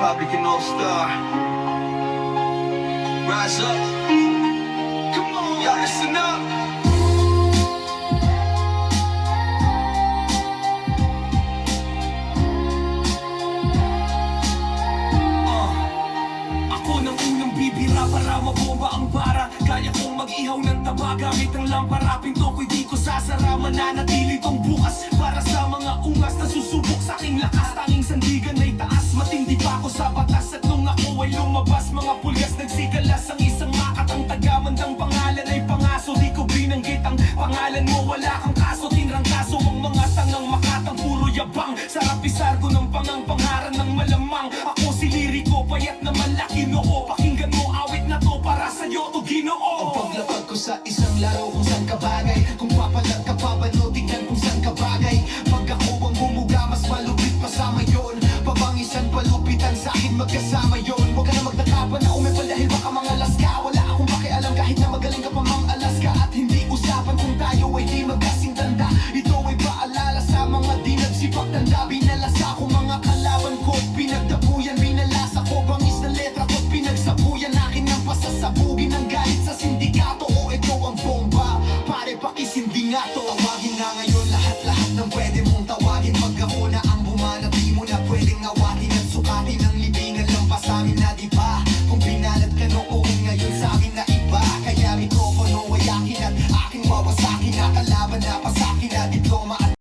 Republic and All-Star. Rise up. Come on, y'all listen up. Ako nang unang bibira para mabomba ang bara. Kaya kong mag-ihaw ng taba gamit ang lampara. Pinto ko'y di ko sasara, mananatili tong bukas. Para sa mga ungas na susubok sa aking lakas. Tanging sandigan ay taas, matindi pa ako sa batas. At nung ako ay lumabas, mga pulgas nagsikalas. Ang isang makatang tagamandang pangalan ay pangaso. Di ko binanggit ang pangalan mo, wala kang kaso. Tinrangkaso ang mga tangang makatang puro yabang. Sarap isargo ng pangang-pangharan ng malamang. Ako si Liriko, payat na malaki noo. Pakinggan mo awit na to, para sa'yo to Ginoo. Ang paglapag ko sa isang laro kung saan ka bagay. Kung papalag ka pa ba no, tingnan kung saan ka bagay. Pag ako ang bumuga, mas malupit pa sa mayon. Pabangisan, palupitan sa akin magkasama yon. Huwag